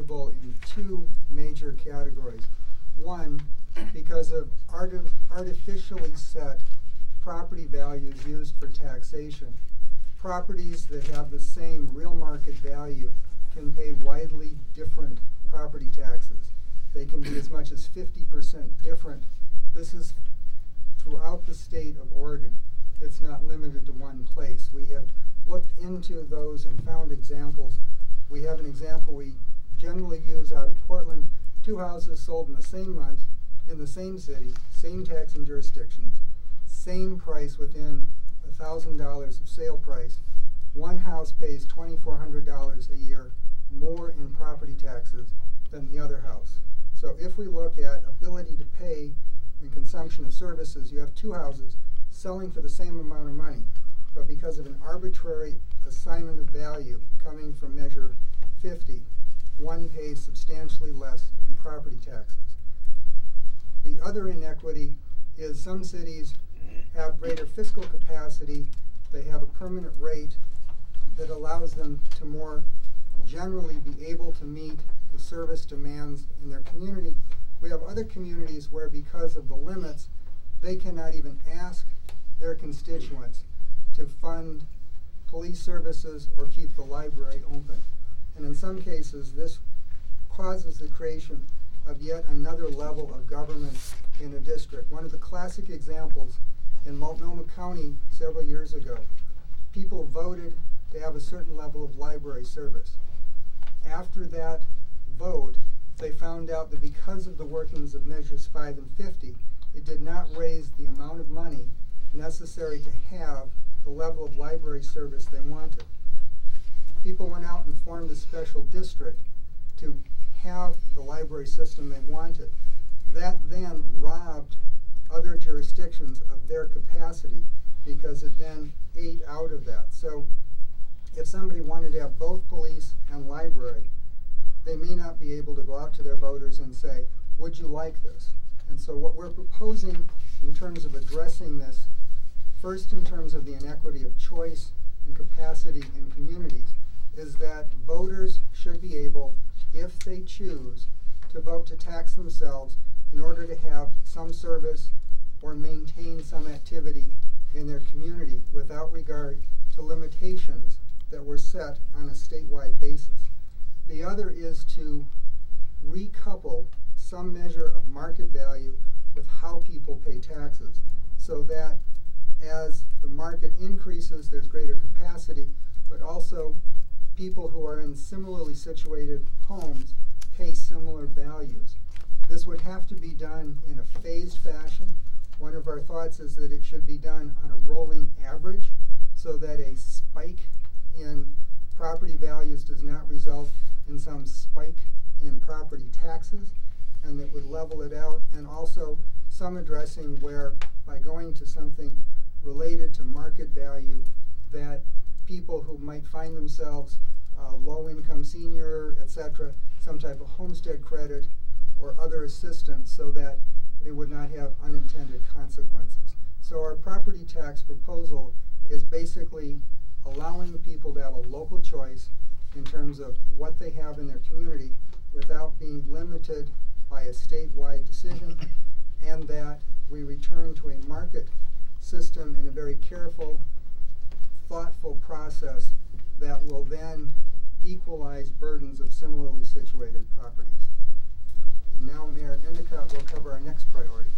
unequitable in two major categories. One, because of artificially set property values used for taxation. Properties that have the same real market value can pay widely different property taxes. They can be as much as 50% different. This is throughout the state of Oregon. It's not limited to one place. We have looked into those and found examples. We have an example we generally use out of Portland. 2 houses sold in the same month, in the same city, same tax and jurisdictions, same price within $1,000 of sale price. One house pays $2,400 a year more in property taxes than the other house. So if we look at ability to pay and consumption of services, you have 2 houses selling for the same amount of money, but because of an arbitrary assignment of value coming from measure 50, one pays substantially less in property taxes. The other inequity is some cities have greater fiscal capacity. They have a permanent rate that allows them to more generally be able to meet the service demands in their community. We have other communities where, because of the limits, they cannot even ask their constituents to fund police services or keep the library open. And in some cases, this causes the creation of yet another level of government in a district. One of the classic examples in Multnomah County several years ago, people voted to have a certain level of library service. After that vote, they found out that because of the workings of measures 5 and 50, it did not raise the amount of money necessary to have the level of library service they wanted. People went out and formed a special district to have the library system they wanted. That then robbed other jurisdictions of their capacity because it then ate out of that. So if somebody wanted to have both police and library, they may not be able to go out to their voters and say, would you like this? And so what we're proposing in terms of addressing this, first in terms of the inequity of choice and capacity in communities, is that voters should be able, if they choose, to vote to tax themselves in order to have some service or maintain some activity in their community without regard to limitations that were set on a statewide basis. The other is to recouple some measure of market value with how people pay taxes, so that as the market increases, there's greater capacity, but also people who are in similarly situated homes pay similar values. This would have to be done in a phased fashion. One of our thoughts is that it should be done on a rolling average, so that a spike in property values does not result in some spike in property taxes, and that would level it out, and also some addressing where, by going to something related to market value, that people who might find themselves low-income senior, etc., some type of homestead credit or other assistance, so that it would not have unintended consequences. So our property tax proposal is basically allowing people to have a local choice in terms of what they have in their community without being limited by a statewide decision, and that we return to a market system in a very careful, thoughtful process that will then equalize burdens of similarly situated properties. And now Mayor Endicott will cover our next priority.